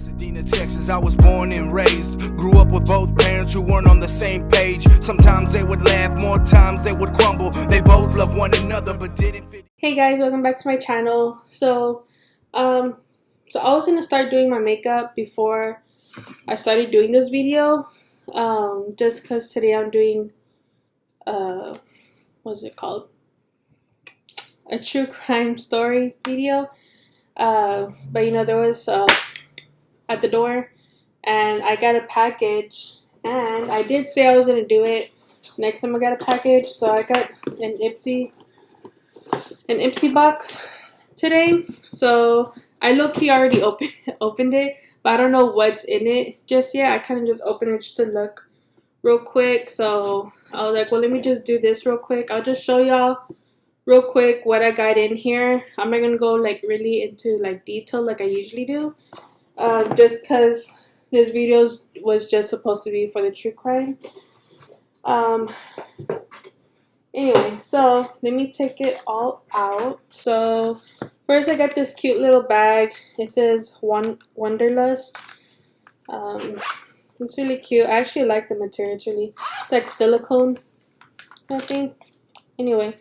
Pasadena, Texas, I was born and raised. Grew up with both parents who weren't on the same page. Sometimes they would laugh, more times they would crumble. They both loved one another but didn't fit. Hey guys, welcome back to my channel. So I was gonna start doing my makeup before I started doing this video. Just because today I'm doing what's it called? A true crime story video. But you know, there was at the door and I got a package, and I did say I was gonna do it next time I got a package. So I got an Ipsy box today. So I low-key already opened it, but I don't know what's in it just yet. I kind of just opened it just to look real quick. So I was like, well, let me just do this real quick. I'll just show y'all real quick what I got in here. I'm not gonna go like really into like detail like I usually do, just because this video was just supposed to be for the true crime. Anyway, so let me take it all out. So first I got this cute little bag. It says Wanderlust. It's really cute. I actually like the material. It's like silicone, I think. Anyway,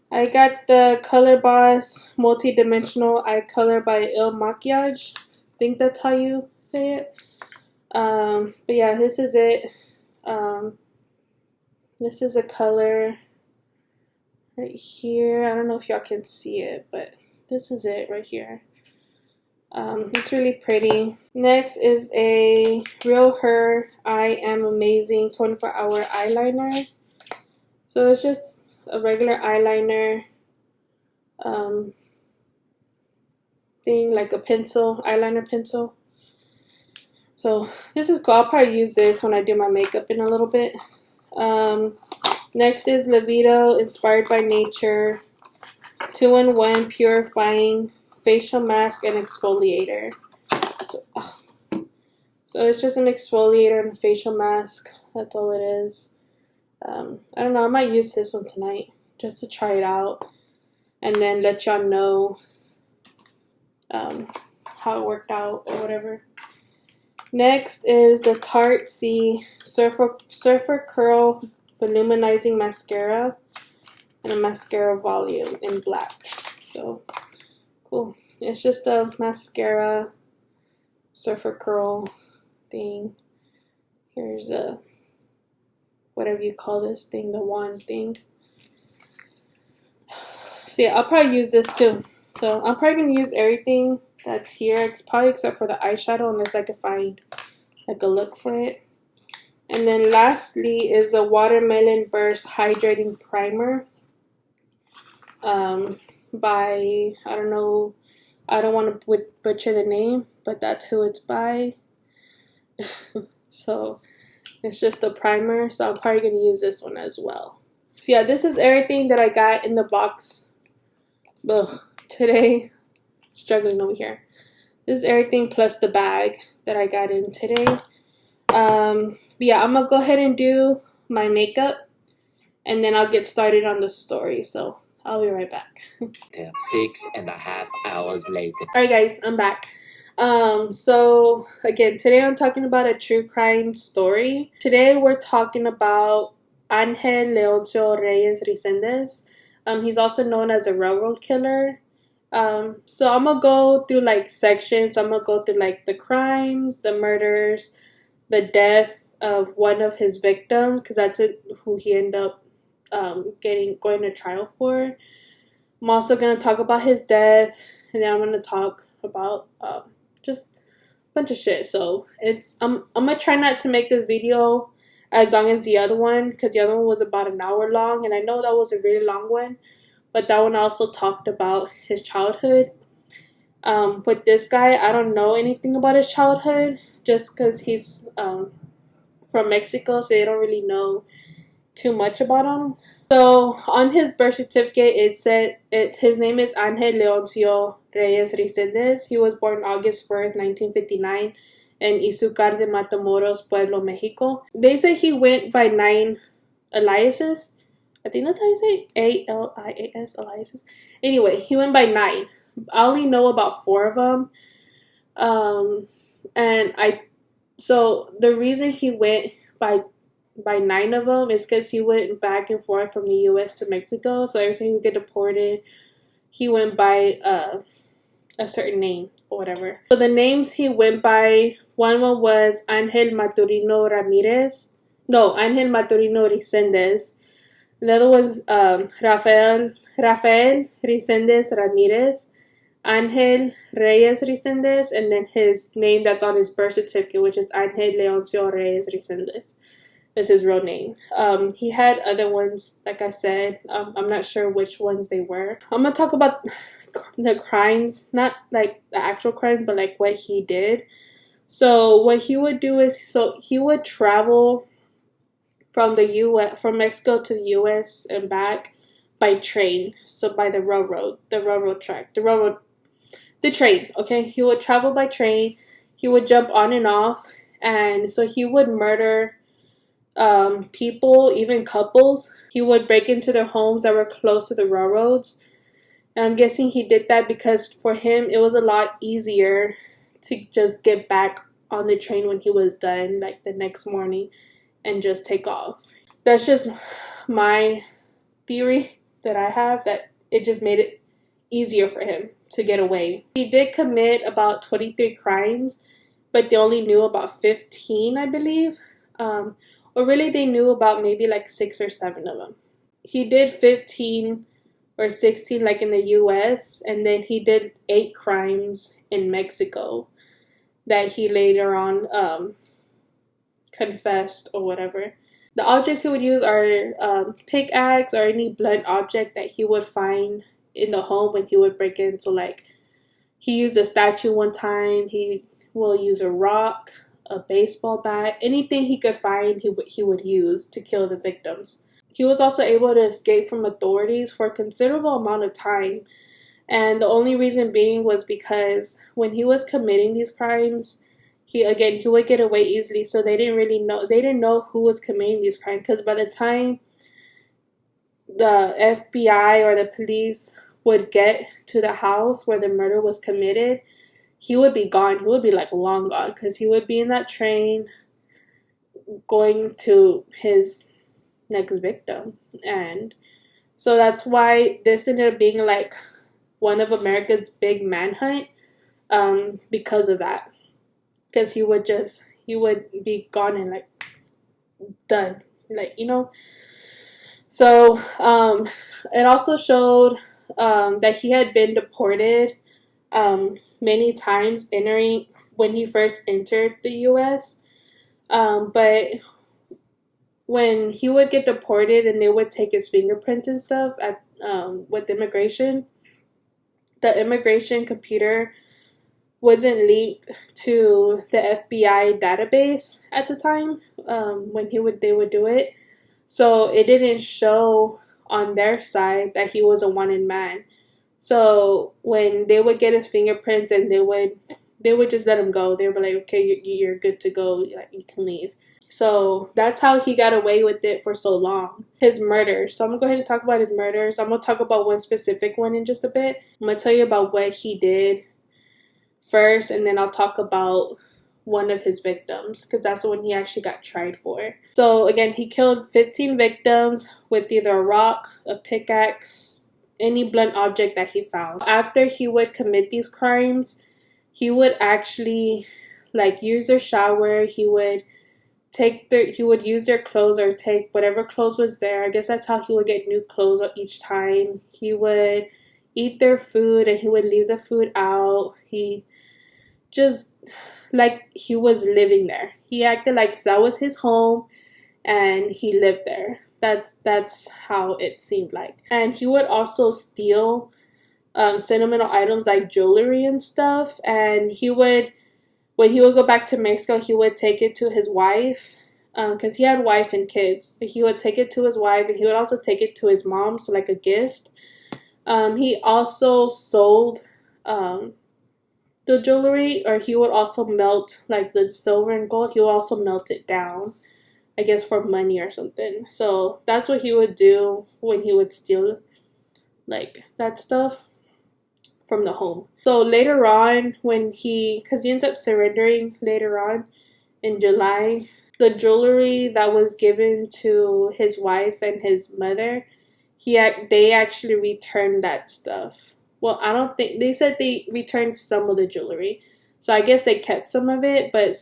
I got the Color Boss Multi-Dimensional Eye Color by Il Makiage. I think that's how you say it. But yeah, this is it. This is a color right here. I don't know if y'all can see it, but this is it right here. It's really pretty. Next is a Real Her I Am Amazing 24-hour eyeliner. So it's just a regular eyeliner thing, like a pencil, eyeliner pencil. So this is cool. I'll probably use this when I do my makeup in a little bit. Next is Levito Inspired by Nature 2-in-1 Purifying Facial Mask and Exfoliator. So it's just an exfoliator and a facial mask. That's all it is. I don't know. I might use this one tonight just to try it out and then let y'all know how it worked out or whatever. Next is the Tarte C Surfer Curl Volumizing Mascara and a mascara volume in black. So cool. It's just a mascara surfer curl thing. Here's a whatever you call this thing, the wand thing. So yeah, I'll probably use this too. So I'm probably gonna use everything that's here. It's probably except for the eyeshadow, unless I could find like a look for it. And then lastly is a Watermelon Burst Hydrating Primer by, I don't know, I don't want to butcher the name, but that's who it's by. So it's just a primer, so I'm probably going to use this one as well. So yeah, this is everything that I got in the box. Ugh, today, struggling over here. This is everything plus the bag that I got in today. Yeah, I'm gonna go ahead and do my makeup and then I'll get started on the story. So I'll be right back. 6.5 hours later. Alright guys, I'm back. So again, today I'm talking about a true crime story. Today we're talking about Angel Leoncio Reyes Resendez. He's also known as a railroad killer. So I'm gonna go through like sections. I'm gonna go through like the crimes, the murders, the death of one of his victims, because that's who he ended up going to trial for. I'm also going to talk about his death, and then I'm going to talk about just a bunch of shit. So I'm going to try not to make this video as long as the other one, because the other one was about an hour long, and I know that was a really long one, but that one also talked about his childhood. With this guy, I don't know anything about his childhood, just because he's from Mexico, so they don't really know too much about him. So on his birth certificate, it said his name is Angel Leoncio Reyes Resendez. He was born August 1st, 1959 in Izúcar de Matamoros, Pueblo, Mexico. They say he went by 9 aliases. I think that's how you say it. A-L-I-A-S, aliases. Anyway, he went by 9. I only know about 4 of them. And so the reason he went by 9 of them is because he went back and forth from the U.S. to Mexico. So every time he would get deported, he went by a certain name or whatever. So the names he went by, one was Angel Maturino Ramirez. No, Angel Maturino Resendez. Another was Rafael Resendez Ramirez, Angel Reyes Resendez, and then his name that's on his birth certificate, which is Angel Leoncio Reyes Resendez. Is his real name. He had other ones, like I said. I'm not sure which ones they were. I'm gonna talk about the crimes, not like the actual crime, but like what he did. So what he would do is, he would travel from from Mexico to the U.S. and back by train. So by the railroad track, the train. Okay, he would travel by train. He would jump on and off, and so he would murder people, even couples. He would break into their homes that were close to the railroads. And I'm guessing he did that because for him, it was a lot easier to just get back on the train when he was done, like the next morning, and just take off. That's just my theory that I have, that it just made it easier for him to get away. He did commit about 23 crimes, but they only knew about 15, I believe. Or really, they knew about maybe like 6 or 7 of them. He did 15 or 16 like in the US, and then he did 8 crimes in Mexico that he later on confessed or whatever. The objects he would use are pickaxe or any blunt object that he would find in the home when he would break in. So like, he used a statue one time. He will use a rock, a baseball bat, anything he could find he would use to kill the victims. He was also able to escape from authorities for a considerable amount of time, and the only reason being was because when he was committing these crimes, he would get away easily, so they didn't know who was committing these crimes, because by the time the FBI or the police would get to the house where the murder was committed, he would be gone. He would be like long gone, because he would be in that train going to his next victim. And so that's why this ended up being like one of America's big manhunt, because of that. Because he would be gone and like done, like, you know. So it also showed that he had been deported many times when he first entered the U.S. But when he would get deported and they would take his fingerprints and stuff at with immigration, the immigration computer wasn't linked to the FBI database at the time when they would do it. So it didn't show on their side that he was a wanted man. So when they would get his fingerprints and they would just let him go. They would be like, okay, you're good to go. You can leave. So that's how he got away with it for so long. His murders. So I'm going to go ahead and talk about his murders. I'm going to talk about one specific one in just a bit. I'm going to tell you about what he did first, and then I'll talk about one of his victims, because that's the one he actually got tried for. So again, he killed 15 victims with either a rock, a pickaxe, any blunt object that he found. After he would commit these crimes, he would actually like use their shower. He would use their clothes, or take whatever clothes was there. I guess that's how he would get new clothes each time. He would eat their food and he would leave the food out. He just, like, he was living there. He acted like that was his home and he lived there. That's how it seemed like. And he would also steal sentimental items like jewelry and stuff. And when he would go back to Mexico, he would take it to his wife, because he had wife and kids. But he would take it to his wife, and he would also take it to his mom, so like a gift. He also sold the jewelry, or he would also melt like the silver and gold. He would also melt it down, I guess for money or something. So that's what he would do when he would steal like that stuff from the home. So later on, because he ends up surrendering later on in July, the jewelry that was given to his wife and his mother, they actually returned that stuff. Well, I don't think they said they returned some of the jewelry. So I guess they kept some of it, but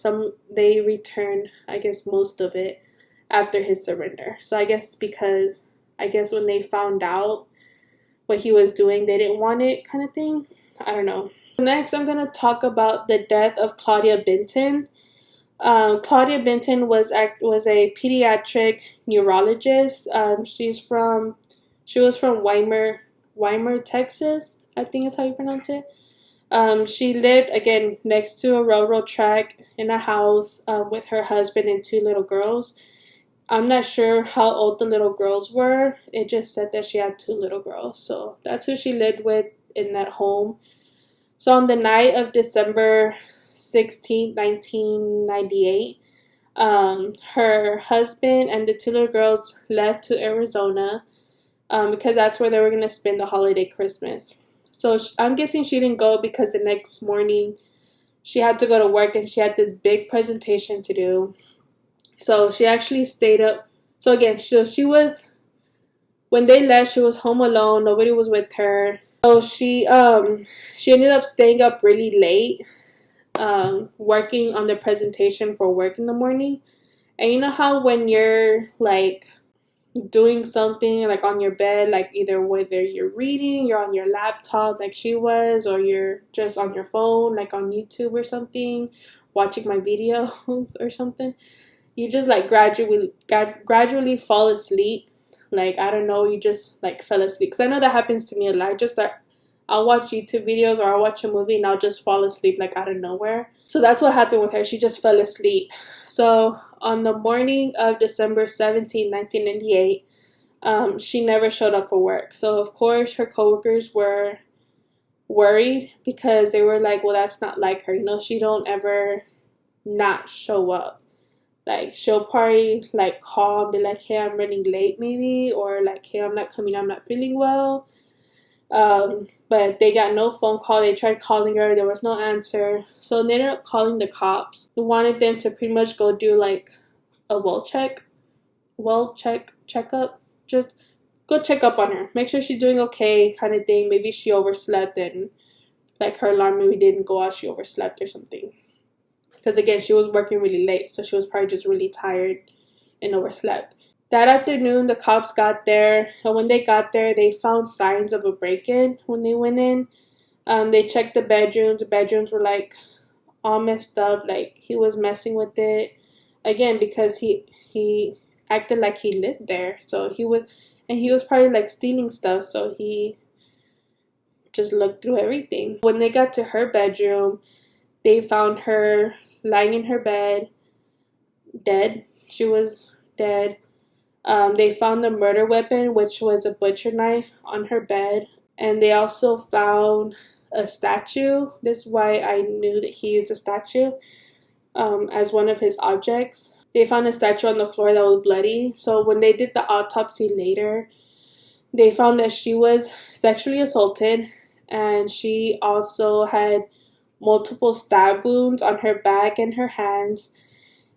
they returned, I guess, most of it after his surrender. So I guess when they found out what he was doing, they didn't want it, kind of thing. I don't know. Next, I'm going to talk about the death of Claudia Benton. Claudia Benton was a pediatric neurologist. She was from Weimar, Texas, I think is how you pronounce it. She lived, again, next to a railroad track in a house with her husband and 2 little girls. I'm not sure how old the little girls were. It just said that she had 2 little girls. So that's who she lived with in that home. So on the night of December 16, 1998, her husband and the 2 little girls left to Arizona because that's where they were going to spend the holiday Christmas. So I'm guessing she didn't go because the next morning she had to go to work and she had this big presentation to do. So she actually stayed up. So again, when they left, she was home alone. Nobody was with her. So she ended up staying up really late, working on the presentation for work in the morning. And you know how when you're like doing something like on your bed, like whether you're reading, you're on your laptop like she was, or you're just on your phone like on YouTube or something, watching my videos or something, you just like gradually fall asleep. Like, I don't know, you just like fell asleep. Because I know that happens to me a lot. Just that I'll watch YouTube videos or I'll watch a movie and I'll just fall asleep like out of nowhere. So that's what happened with her. She just fell asleep. So on the morning of December 17, 1998, she never showed up for work. So of course her coworkers were worried because they were like, well, that's not like her. You know, she don't ever not show up. Like, she'll probably like call and be like, hey, I'm running late maybe, or like, hey, I'm not coming, I'm not feeling well. But they got no phone call. They tried calling her, there was no answer. So they ended up calling the cops. They wanted them to pretty much go do like a checkup. Just go check up on her, make sure she's doing okay, kind of thing. Maybe she overslept and like her alarm maybe didn't go out, she overslept or something. Because again, she was working really late, so she was probably just really tired and overslept. That afternoon, the cops got there, and when they got there, they found signs of a break-in when they went in. They checked the bedrooms. The bedrooms were like all messed up, like he was messing with it. Again, because he acted like he lived there, so he was probably like stealing stuff, so he just looked through everything. When they got to her bedroom, they found her lying in her bed, dead. She was dead. They found the murder weapon, which was a butcher knife, on her bed. And they also found a statue. That's why I knew that he used a statue as one of his objects. They found a statue on the floor that was bloody. So when they did the autopsy later, they found that she was sexually assaulted, and she also had multiple stab wounds on her back and her hands,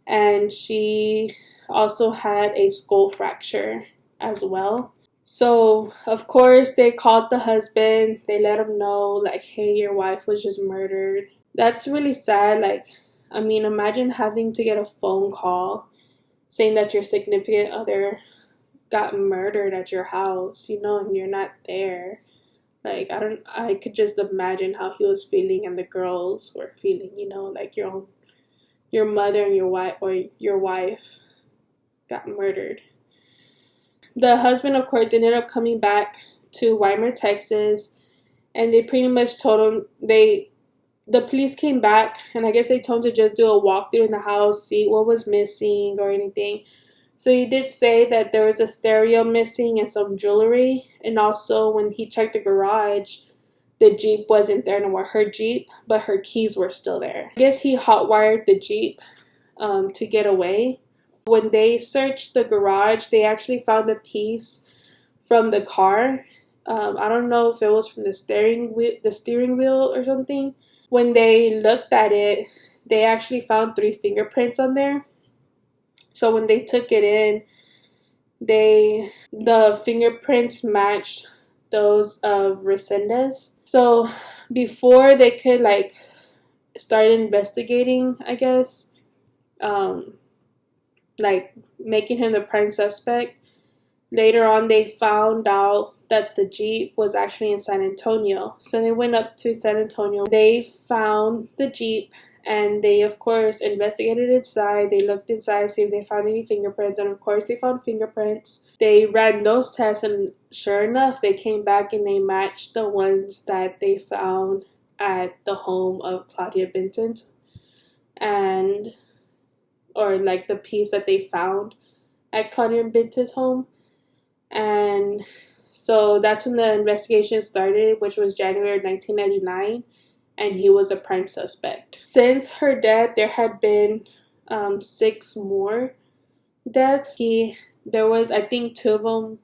and she also had a skull fracture as well. So of course they called the husband. They let him know like, hey, your wife was just murdered. That's really sad. Like, I mean, imagine having to get a phone call saying that your significant other got murdered at your house, you know, and you're not there. Like, I could just imagine how he was feeling and the girls were feeling, you know, like your mother and your wife got murdered. The husband, of course, ended up coming back to Weimar, Texas, and they pretty much told him, the police came back, and I guess they told him to just do a walkthrough in the house, see what was missing or anything. So he did say that there was a stereo missing and some jewelry. And also when he checked the garage, the Jeep wasn't there no more. Her Jeep, but her keys were still there. I guess he hotwired the Jeep to get away. When they searched the garage, they actually found a piece from the car I don't know if it was from the steering wheel or something. When they looked at it, they actually found 3 fingerprints on there. So when they took it in, the fingerprints matched those of Resendez. So before they could like start investigating, I guess, like making him the prime suspect, later on they found out that the Jeep was actually in San Antonio. So they went up to San Antonio. They found the Jeep and they of course investigated inside. They looked inside, see if they found any fingerprints, and of course they found fingerprints. They ran those tests and sure enough they came back and they matched the ones that they found at the home of Claudia Benton, and or like the piece that they found at Claudia Benton's home. And so that's when the investigation started, which was January 1999, and he was a prime suspect. Since her death, there had been 6 more deaths. There was, I think 2 of them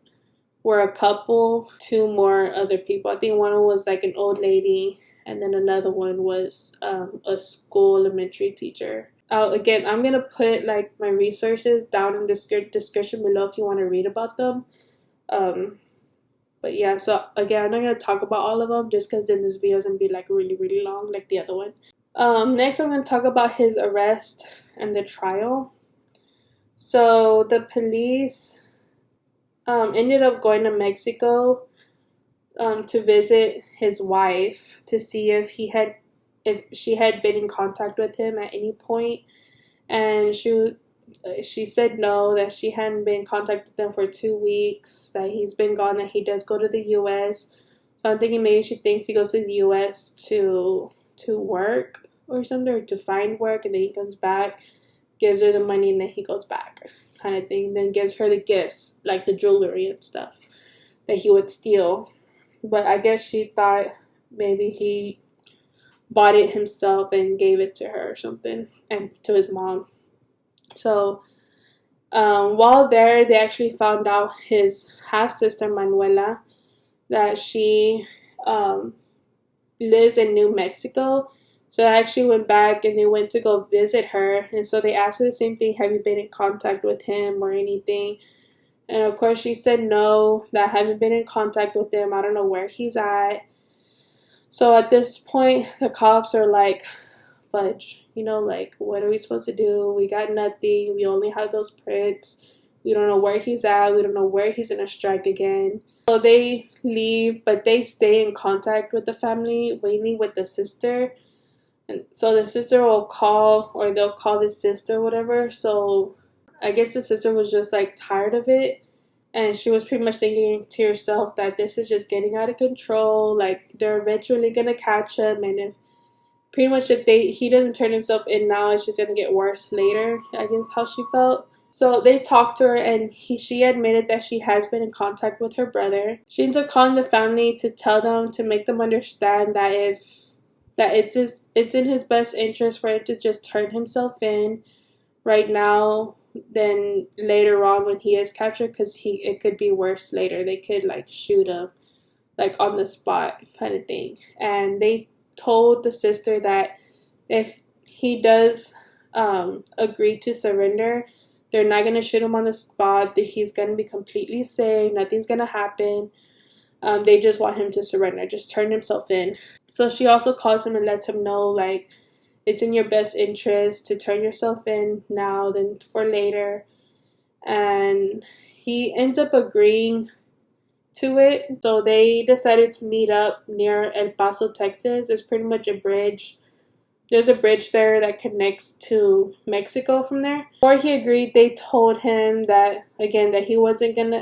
were a couple, 2 more other people. I think one was like an old lady, and then another one was a school elementary teacher. Again, I'm gonna put like my resources down in the description below if you want to read about them. But yeah, so again, I'm not gonna talk about all of them just because then this video is gonna be like really, really long, like the other one. Next, I'm gonna talk about his arrest and the trial. So the police ended up going to Mexico to visit his wife to see if she had been in contact with him at any point, and she said no, that she hadn't been in contact with him for 2 weeks, that he's been gone, that he does go to the U.S. So I'm thinking maybe she thinks he goes to the U.S. to work or something, or to find work, and then he comes back, gives her the money, and then he goes back, kind of thing. Then gives her the gifts, like the jewelry and stuff that he would steal. But I guess she thought maybe he bought it himself and gave it to her or something, and to his mom. So while there, they actually found out his half-sister Manuela, that she lives in New Mexico. So I actually went back and they went to go visit her, and so they asked her the same thing: have you been in contact with him or anything? And of course she said no, that I haven't been in contact with him, I don't know where he's at. So at this point the cops are like, fudge, like, what are we supposed to do? We got nothing. We only have those prints. We don't know where he's at. We don't know where he's gonna strike again. So they leave, but they stay in contact with the family, mainly with the sister. And so the sister will call, or they'll call the sister, whatever. So I guess the sister was just like tired of it, and she was pretty much thinking to herself that this is just getting out of control. Like, they're eventually gonna catch him, and if pretty much if he doesn't turn himself in now, it's just gonna get worse later, I guess how she felt. So they talked to her, and she admitted that she has been in contact with her brother. She ends up calling the family to tell them, to make them understand that it's in his best interest for him to just turn himself in right now than later on when he is captured, because it could be worse later. They could like shoot him like on the spot, kind of thing. And they told the sister that if he does agree to surrender, they're not going to shoot him on the spot, that he's going to be completely safe, nothing's going to happen. They just want him to surrender, just turn himself in. So she also calls him and lets him know, like, it's in your best interest to turn yourself in now than for later. And he ends up agreeing to it. So they decided to meet up near El Paso, Texas. There's pretty much a bridge. There's a bridge there that connects to Mexico from there. Before he agreed, they told him that, again, that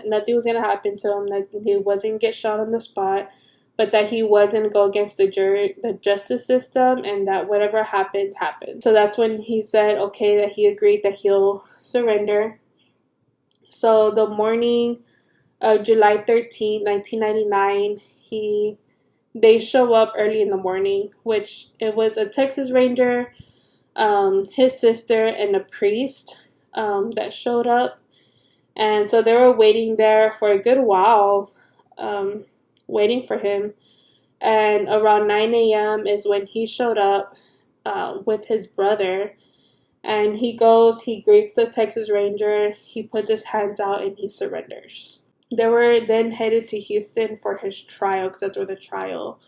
nothing was gonna happen to him, that he wasn't gonna get shot on the spot, but that he wasn't go against the justice system, and that whatever happened, happened. So that's when he said, okay, that he agreed that he'll surrender. So the morning of July 13, 1999, they show up early in the morning, which it was a Texas Ranger, his sister, and a priest that showed up. And so they were waiting there for a good while waiting for him. And around 9 a.m. is when he showed up with his brother. And he goes, he greets the Texas Ranger, he puts his hands out, and he surrenders. They were then headed to Houston for his trial, because that's where the trial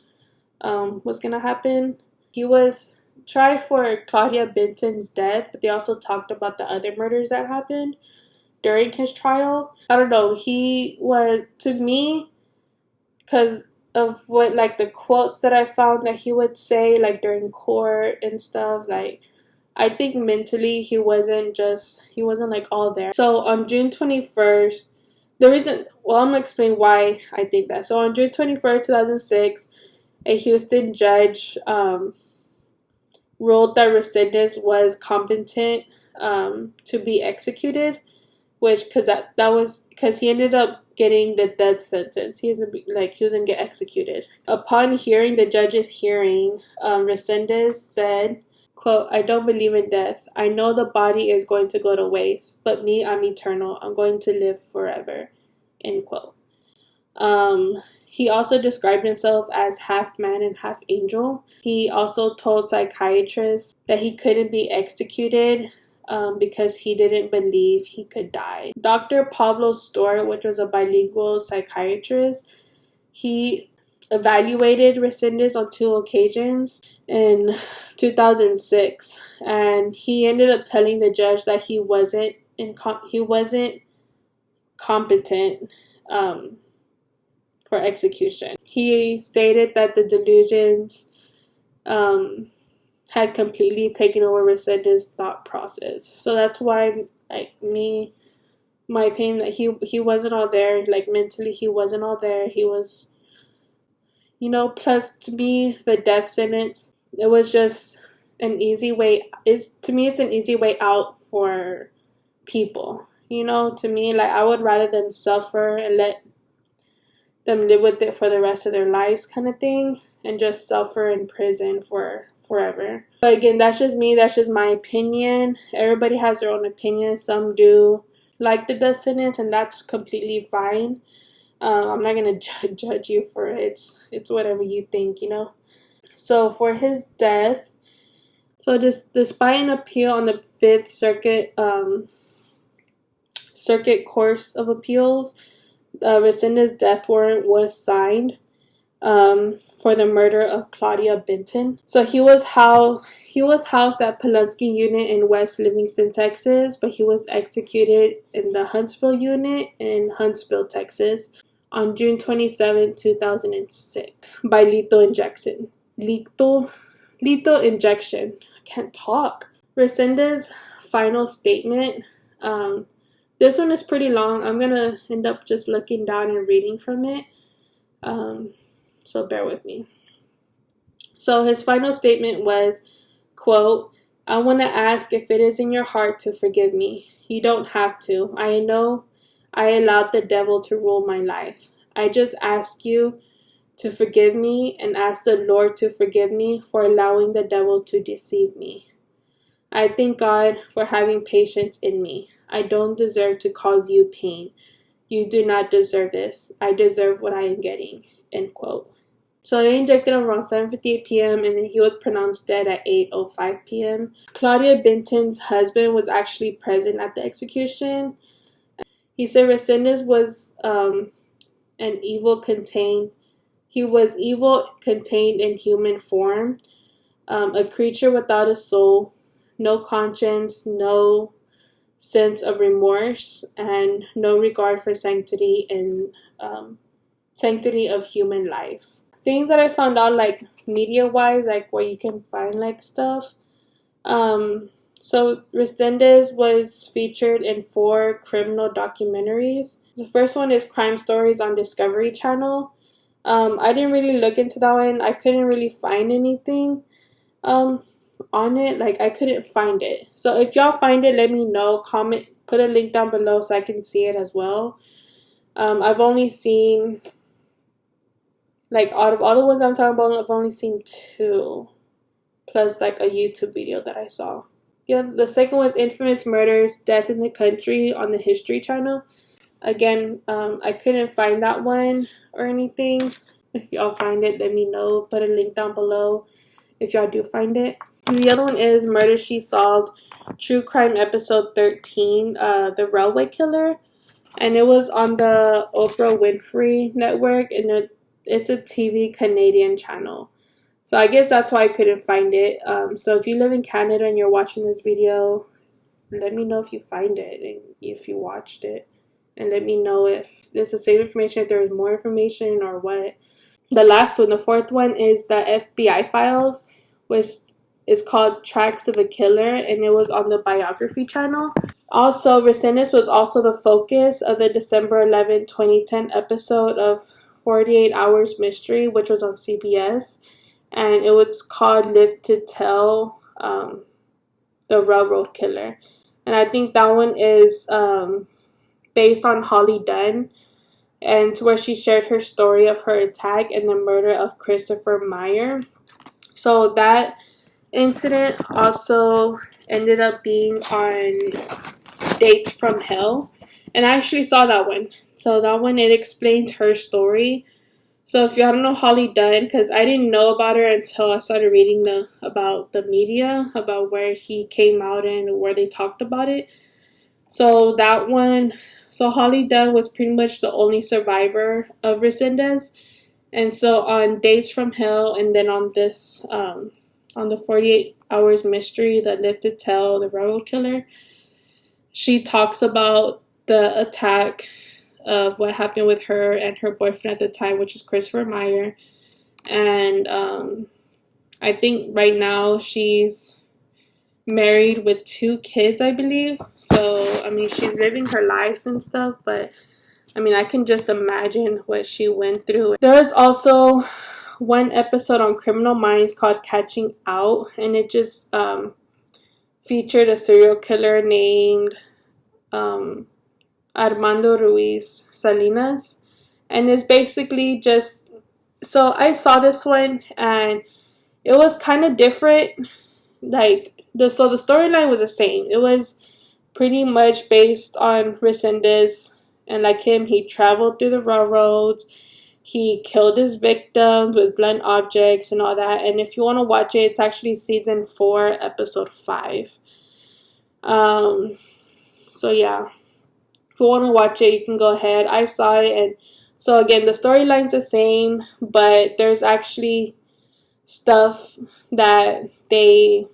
was going to happen. He was tried for Claudia Benton's death, but they also talked about the other murders that happened during his trial. I don't know, he was, to me, because of what, like, the quotes that I found that he would say, like, during court and stuff, like, I think mentally he wasn't like all there. So on June 21st, I'm going to explain why I think that. So on June 21st, 2006, a Houston judge ruled that Resendez was competent to be executed, which, because that was, because he ended up getting the death sentence. He was going to get executed. Upon hearing the judge's hearing, Resendez said, quote, "I don't believe in death. I know the body is going to go to waste, but me, I'm eternal. I'm going to live forever." End quote. He also described himself as half man and half angel. He also told psychiatrists that he couldn't be executed because he didn't believe he could die. Dr. Pablo Stewart, which was a bilingual psychiatrist, he evaluated Resendez on 2 occasions in 2006, and he ended up telling the judge that he wasn't competent for execution. He stated that the delusions had completely taken over Resendez's thought process. So that's why, like, my opinion, that he wasn't all there. Like, mentally, he wasn't all there. He was, plus, to me, the death sentence, it was just an easy way. To me, it's an easy way out for people. To me, like, I would rather them suffer and let them live with it for the rest of their lives, kind of thing, and just suffer in prison for forever. But again, that's just me. That's just my opinion. Everybody has their own opinion. Some do like the death sentence, and that's completely fine. I'm not gonna judge you for it. It's whatever you think, So for his death, despite an appeal on the Fifth Circuit Course of Appeals, Resendez's death warrant was signed for the murder of Claudia Benton. So he was housed at Pulaski Unit in West Livingston, Texas, but he was executed in the Huntsville Unit in Huntsville, Texas, on June 27, 2006, by lethal injection. Lethal injection. I can't talk. Resendez's final statement. This one is pretty long. I'm gonna end up just looking down and reading from it. So bear with me. So his final statement was, quote, "I want to ask if it is in your heart to forgive me. You don't have to. I know I allowed the devil to rule my life. I just ask you to forgive me and ask the Lord to forgive me for allowing the devil to deceive me. I thank God for having patience in me. I don't deserve to cause you pain. You do not deserve this. I deserve what I am getting." End quote. So they injected him around 7:58 p.m. and then he was pronounced dead at 8:05 p.m. Claudia Benton's husband was actually present at the execution. He said Resendez was evil contained in human form, a creature without a soul, no conscience, no sense of remorse, and no regard for sanctity of human life. Things that I found out, like, media-wise, like where you can find like stuff. So Resendez was featured in 4 criminal documentaries. The first one is Crime Stories on Discovery Channel. I didn't really look into that one. I couldn't really find anything on it. Like, I couldn't find it. So if y'all find it, let me know. Comment, put a link down below so I can see it as well. I've only seen, like, out of all the ones I'm talking about, I've only seen 2, plus like a YouTube video that I saw. Yeah, the second one is Infamous Murders, Death in the Country on the History Channel. Again, I couldn't find that one or anything. If y'all find it, let me know. Put a link down below if y'all do find it. The other one is Murder She Solved, True Crime Episode 13, The Railway Killer. And it was on the Oprah Winfrey Network, and it's a TV Canadian channel. So I guess that's why I couldn't find it. So if you live in Canada and you're watching this video, let me know if you find it and if you watched it. And let me know if this is the same information, if there's more information or what. The last one, the fourth one, is the FBI files, which is called Tracks of a Killer, and it was on the Biography channel. Also, Resendez was also the focus of the December 11, 2010 episode of 48 Hours Mystery, which was on CBS. And it was called Live to Tell, the Railroad Killer. And I think that one is based on Holly Dunn, and where she shared her story of her attack and the murder of Christopher Meyer. So that incident also ended up being on Dates from Hell, and I actually saw that one. So that one, it explains her story. So if y'all don't know Holly Dunn, because I didn't know about her until I started reading about the media, about where he came out and where they talked about it. So that one, so Holly Dunn was pretty much the only survivor of Resendez. And so on Days from Hell, and then on this, on the 48 Hours Mystery, the Live to Tell, the Railroad Killer, she talks about the attack of what happened with her and her boyfriend at the time, which is Christopher Meyer. And I think right now she's married with 2 kids, I believe. So, I mean, she's living her life and stuff, but I mean, I can just imagine what she went through. There was also one episode on Criminal Minds called Catching Out, and it just featured a serial killer named Armando Ruiz Salinas. And it's basically just, so I saw this one and it was kind of different. Like, the storyline was the same. It was pretty much based on Resendez, and like him, he traveled through the railroads. He killed his victims with blunt objects and all that. And if you want to watch it, it's actually season 4, episode 5. So yeah, if you want to watch it, you can go ahead. I saw it, and so again, the storyline's the same, but there's actually stuff that they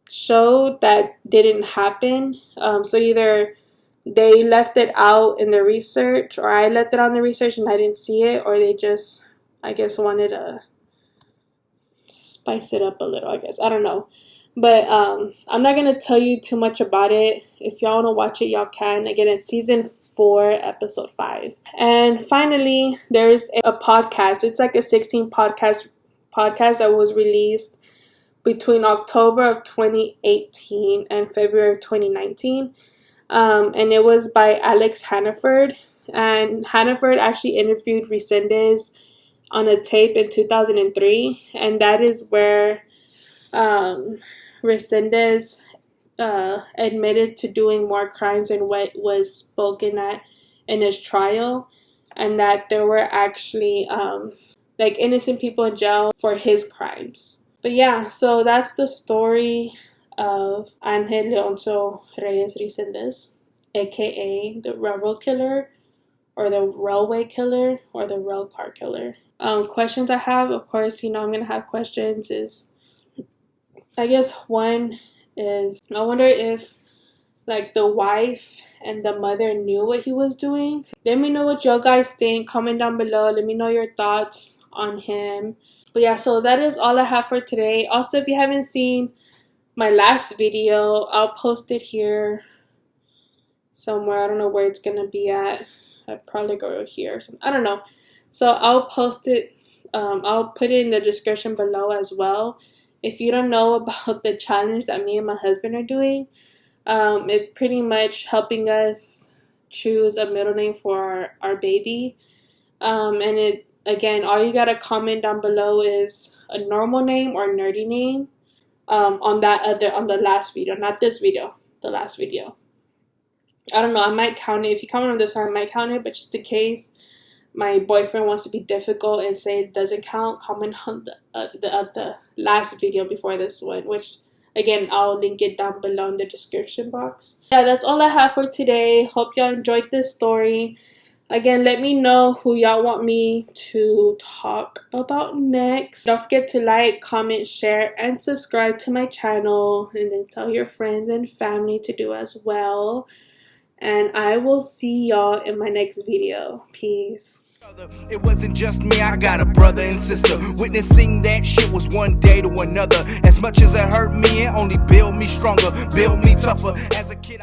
showed that didn't happen. So either they left it out in the research, or I left it on the research and I didn't see it, or they just, I guess, wanted to spice it up a little, I guess. I don't know. But I'm not going to tell you too much about it. If y'all want to watch it, y'all can. Again, it's season 4, episode 5. And finally, there's a podcast. It's like a 16 podcast that was released between October of 2018 and February of 2019. And it was by Alex Hannaford. And Hannaford actually interviewed Resendez on a tape in 2003. And that is where Resendez admitted to doing more crimes than what was spoken at in his trial, and that there were actually like innocent people in jail for his crimes. But yeah, so that's the story of Angel Leoncio Reyes Resendez, aka the Railroad Killer, or the Railway Killer, or the Rail Car Killer. Questions I have, of course, I'm gonna have questions. Is, I guess, one is, I wonder if like the wife and the mother knew what he was doing. Let me know what y'all guys think. Comment down below. Let me know your thoughts on him. But yeah, so that is all I have for today. Also, if you haven't seen my last video, I'll post it here somewhere. I don't know where it's gonna be at. I'd probably go here or something. I don't know. So I'll post it. I'll put it in the description below as well. If you don't know about the challenge that me and my husband are doing, it's pretty much helping us choose a middle name for our baby. And it, again, all you gotta comment down below is a normal name or nerdy name. On the last video, not this video, the last video. I don't know, I might count it. If you comment on this one, I might count it, but just in case my boyfriend wants to be difficult and say it doesn't count, comment on the last video before this one, which again, I'll link it down below in the description box. Yeah, that's all I have for today. Hope y'all enjoyed this story. Again, let me know who y'all want me to talk about next. Don't forget to like, comment, share, and subscribe to my channel. And then tell your friends and family to do as well. And I will see y'all in my next video. Peace. It wasn't just me, I got a brother and sister. Witnessing that shit was one day to another. As much as it hurt me, it only built me stronger, built me tougher. As a kid,